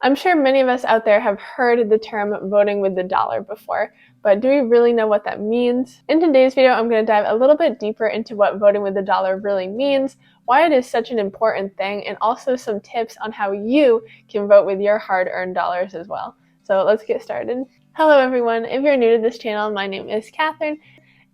I'm sure many of us out there have heard the term voting with the dollar before, but do we really know what that means? In today's video, I'm going to dive a little bit deeper into what voting with the dollar really means, why it is such an important thing, and also some tips on how you can vote with your hard-earned dollars as well. So let's get started. Hello everyone, if you're new to this channel, my name is Catherine,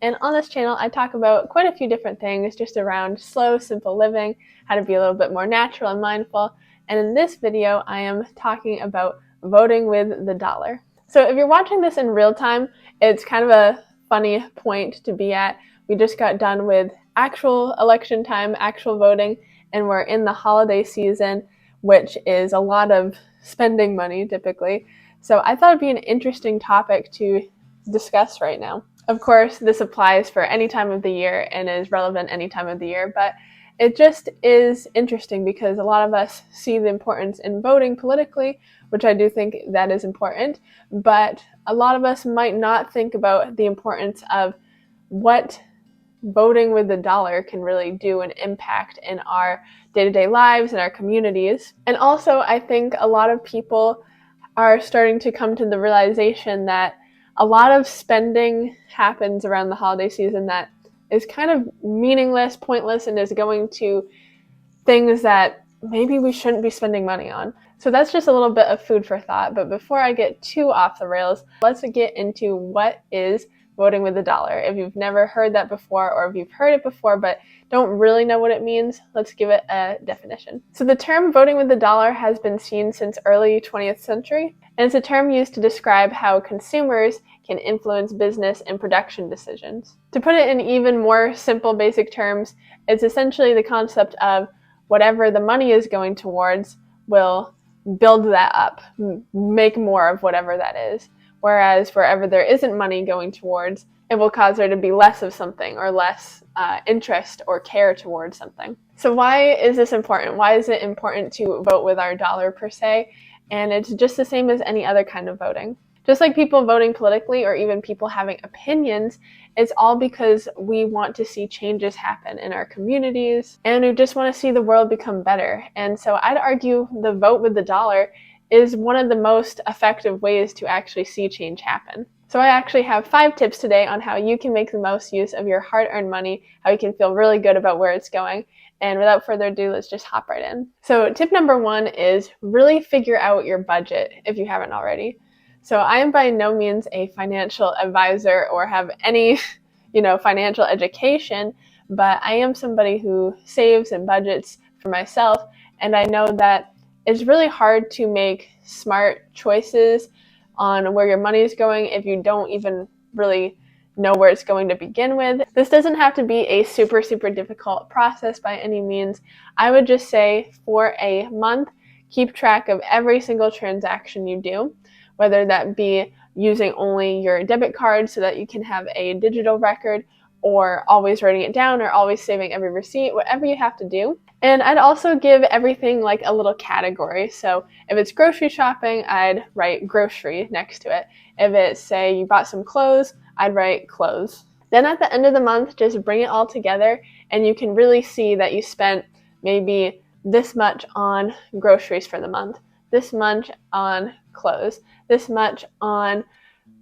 and on this channel I talk about quite a few different things just around slow, simple living, how to be a little bit more natural and mindful. And in this video, I am talking about voting with the dollar. So if you're watching this in real time, it's kind of a funny point to be at. We just got done with actual election time, actual voting, and we're in the holiday season, which is a lot of spending money typically. So I thought it'd be an interesting topic to discuss right now. Of course, this applies for any time of the year and is relevant any time of the year, but it just is interesting because a lot of us see the importance in voting politically, which I do think that is important, but a lot of us might not think about the importance of what voting with the dollar can really do and impact in our day-to-day lives and our communities. And also, I think a lot of people are starting to come to the realization that a lot of spending happens around the holiday season that is kind of meaningless, pointless, and is going to things that maybe we shouldn't be spending money on. So that's just a little bit of food for thought. But before I get too off the rails, let's get into what is voting with the dollar. If you've never heard that before, or if you've heard it before but don't really know what it means, let's give it a definition. So the term voting with the dollar has been seen since early 20th century, and it's a term used to describe how consumers can influence business and production decisions. To put it in even more simple, basic terms, it's essentially the concept of whatever the money is going towards will build that up, make more of whatever that is. Whereas wherever there isn't money going towards, it will cause there to be less of something or less interest or care towards something. So why is this important? Why is it important to vote with our dollar per se? And it's just the same as any other kind of voting. Just like people voting politically or even people having opinions, it's all because we want to see changes happen in our communities and we just want to see the world become better. And so I'd argue the vote with the dollar is one of the most effective ways to actually see change happen. So I actually have 5 tips today on how you can make the most use of your hard-earned money, how you can feel really good about where it's going. And without further ado, let's just hop right in. So tip number 1 is really figure out your budget if you haven't already. So I am by no means a financial advisor or have any, financial education, but I am somebody who saves and budgets for myself. And I know that it's really hard to make smart choices on where your money is going if you don't even really know where it's going to begin with. This doesn't have to be a super, super difficult process by any means. I would just say for a month, keep track of every single transaction you do, whether that be using only your debit card so that you can have a digital record, or always writing it down, or always saving every receipt, whatever you have to do. And I'd also give everything like a little category. So if it's grocery shopping, I'd write grocery next to it. If it's, say, you bought some clothes, I'd write clothes. Then at the end of the month, just bring it all together and you can really see that you spent maybe this much on groceries for the month, this much on clothes, this much on,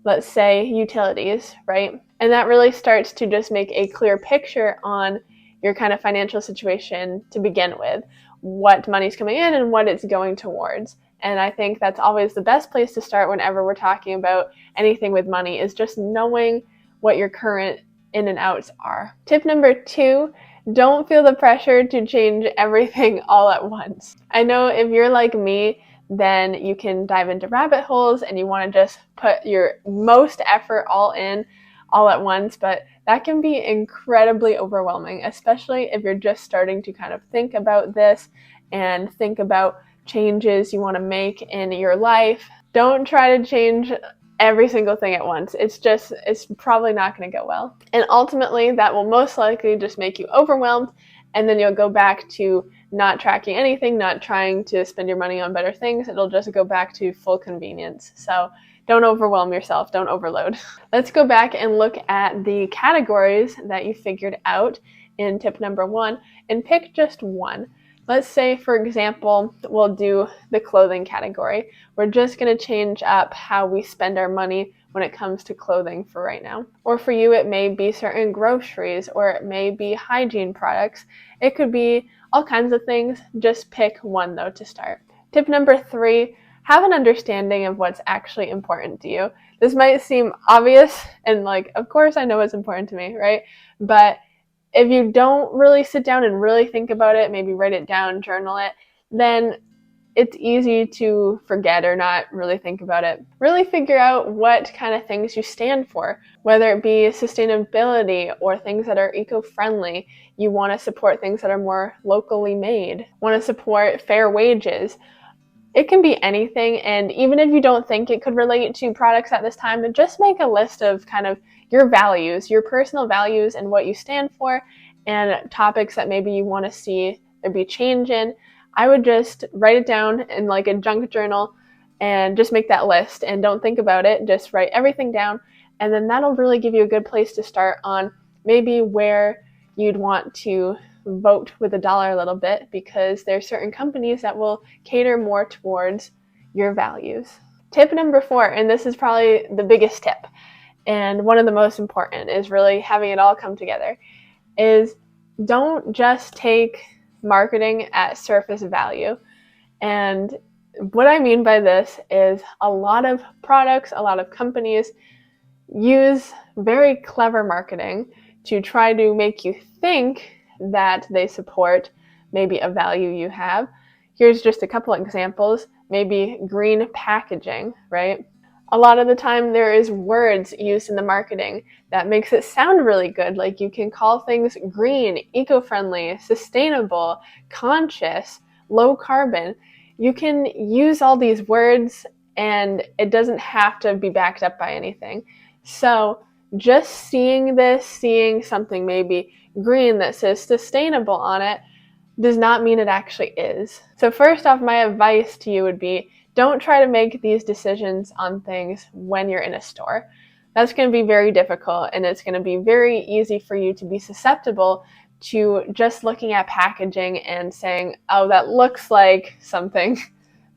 let's say, utilities, right? And that really starts to just make a clear picture on your kind of financial situation to begin with, what money's coming in and what it's going towards. And I think that's always the best place to start whenever we're talking about anything with money, is just knowing what your current in and outs are. Tip number 2, don't feel the pressure to change everything all at once. I know if you're like me, then you can dive into rabbit holes and you want to just put your most effort all in all at once, but that can be incredibly overwhelming, especially if you're just starting to kind of think about this and think about changes you want to make in your life. Don't try to change every single thing at once. It's probably not going to go well. And ultimately, that will most likely just make you overwhelmed, and then you'll go back to not tracking anything, not trying to spend your money on better things. It'll just go back to full convenience. So don't overwhelm yourself, don't overload. Let's go back and look at the categories that you figured out in tip number 1 and pick just one. Let's say, for example, we'll do the clothing category. We're just going to change up how we spend our money when it comes to clothing for right now. Or for you, it may be certain groceries, or it may be hygiene products. It could be all kinds of things. Just pick one, though, to start. Tip number 3, have an understanding of what's actually important to you. This might seem obvious, and of course I know what's important to me, right? But if you don't really sit down and really think about it, maybe write it down, journal it, then it's easy to forget or not really think about it. Really figure out what kind of things you stand for, whether it be sustainability or things that are eco-friendly. You want to support things that are more locally made, want to support fair wages. It can be anything, and even if you don't think it could relate to products at this time, then just make a list of kind of your values, your personal values and what you stand for, and topics that maybe you want to see there be change in. I would just write it down in a junk journal and just make that list and don't think about it. Just write everything down, and then that'll really give you a good place to start on maybe where you'd want to vote with $1 a little bit, because there's certain companies that will cater more towards your values. Tip number 4, and this is probably the biggest tip and one of the most important, is really having it all come together, is don't just take marketing at surface value. And what I mean by this is a lot of products, a lot of companies use very clever marketing to try to make you think that they support maybe a value you have. Here's just a couple examples. Maybe green packaging, right? A lot of the time there is words used in the marketing that makes it sound really good. Like you can call things green, eco-friendly, sustainable, conscious, low carbon. You can use all these words and it doesn't have to be backed up by anything. So just seeing something maybe green that says sustainable on it does not mean it actually is. So first off, my advice to you would be, don't try to make these decisions on things when you're in a store. That's going to be very difficult, and it's going to be very easy for you to be susceptible to just looking at packaging and saying, oh, that looks like something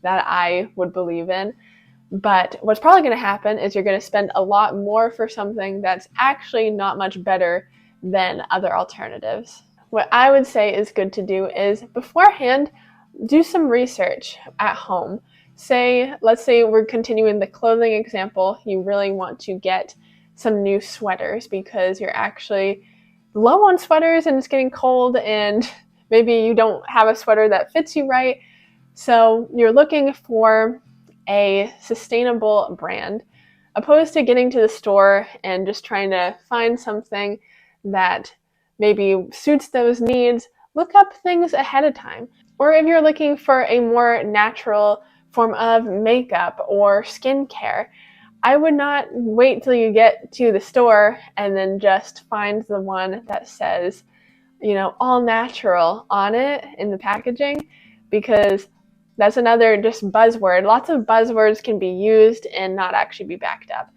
that I would believe in. But what's probably going to happen is you're going to spend a lot more for something that's actually not much better than other alternatives. What I would say is good to do is beforehand, do some research at home. Let's say we're continuing the clothing example. You really want to get some new sweaters because you're actually low on sweaters and it's getting cold and maybe you don't have a sweater that fits you right. So you're looking for a sustainable brand, opposed to getting to the store and just trying to find something that maybe suits those needs. Look up things ahead of time. Or if you're looking for a more natural form of makeup or skincare, I would not wait till you get to the store and then just find the one that says, all natural on it in the packaging, because that's another just buzzword. Lots of buzzwords can be used and not actually be backed up.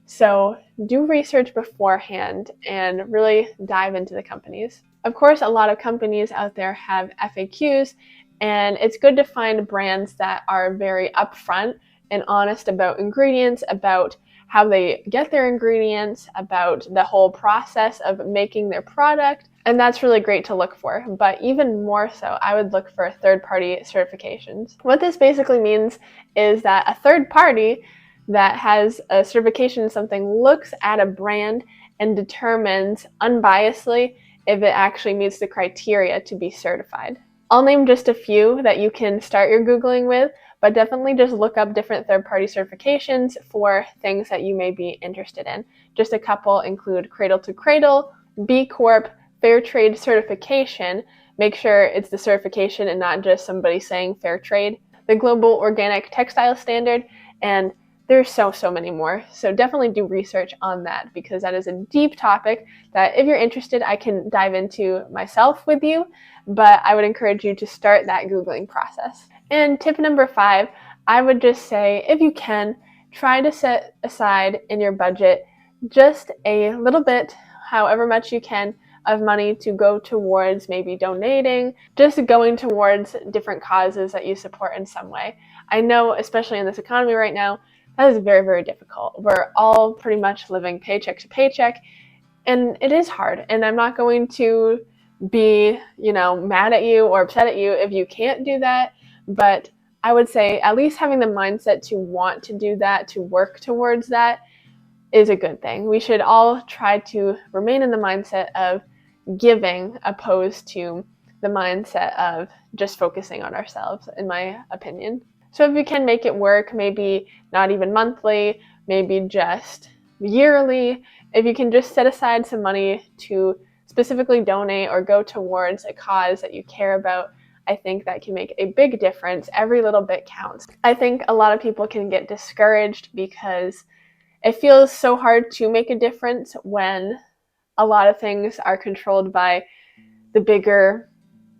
So do research beforehand and really dive into the companies. Of course, a lot of companies out there have FAQs, and it's good to find brands that are very upfront and honest about ingredients, about how they get their ingredients, about the whole process of making their product. And that's really great to look for. But even more so, I would look for third-party certifications. What this basically means is that a third party that has a certification in something looks at a brand and determines unbiasedly if it actually meets the criteria to be certified. I'll name just a few that you can start your Googling with, but definitely just look up different third-party certifications for things that you may be interested in. Just a couple include Cradle to Cradle, B Corp, Fair Trade certification. Make sure it's the certification and not just somebody saying fair trade. The Global Organic Textile Standard, and there's so many more. So definitely do research on that, because that is a deep topic that if you're interested, I can dive into myself with you, but I would encourage you to start that Googling process. And tip number 5, I would just say, if you can, try to set aside in your budget just a little bit, however much you can, of money to go towards maybe donating, just going towards different causes that you support in some way. I know, especially in this economy right now, that is very, very difficult. We're all pretty much living paycheck to paycheck, and it is hard. And I'm not going to be, mad at you or upset at you if you can't do that, but I would say at least having the mindset to want to do that, to work towards that, is a good thing. We should all try to remain in the mindset of giving opposed to the mindset of just focusing on ourselves, in my opinion. So if you can make it work, maybe not even monthly, maybe just yearly, if you can just set aside some money to specifically donate or go towards a cause that you care about, I think that can make a big difference. Every little bit counts. I think a lot of people can get discouraged because it feels so hard to make a difference when a lot of things are controlled by the bigger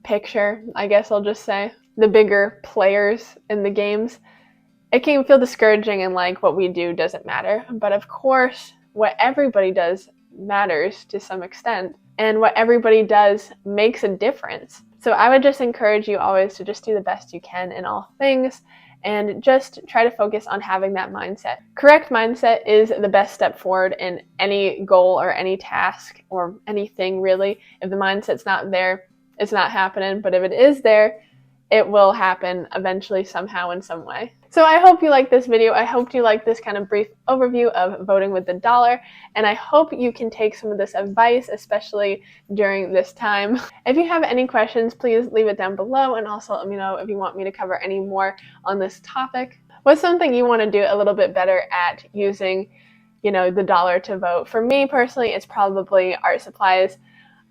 picture, I guess I'll just say, the bigger players in the games. It can feel discouraging and like what we do doesn't matter. But of course, what everybody does matters to some extent, and what everybody does makes a difference. So I would just encourage you always to just do the best you can in all things, and just try to focus on having that mindset. Correct mindset is the best step forward in any goal or any task or anything really. If the mindset's not there, it's not happening. But if it is there, it will happen eventually, somehow, in some way. So I hope you like this video. I hope you like this kind of brief overview of voting with the dollar, and I hope you can take some of this advice, especially during this time. If you have any questions, please leave it down below, and also let me know if you want me to cover any more on this topic. What's something you want to do a little bit better at using, the dollar to vote? For me personally, it's probably art supplies.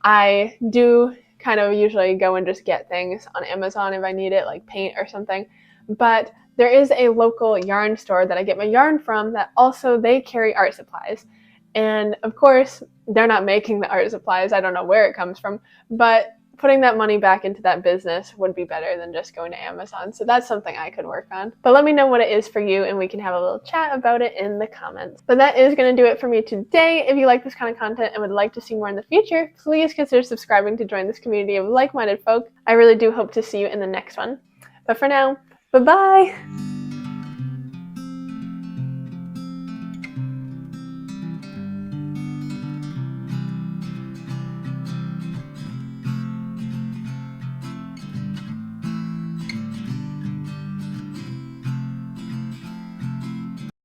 I do kind of usually go and just get things on Amazon if I need it, like paint or something. But there is a local yarn store that I get my yarn from that also they carry art supplies. And of course, they're not making the art supplies. I don't know where it comes from, but putting that money back into that business would be better than just going to Amazon. So that's something I could work on. But let me know what it is for you, and we can have a little chat about it in the comments. But that is going to do it for me today. If you like this kind of content and would like to see more in the future, please consider subscribing to join this community of like-minded folk. I really do hope to see you in the next one. But for now, bye-bye!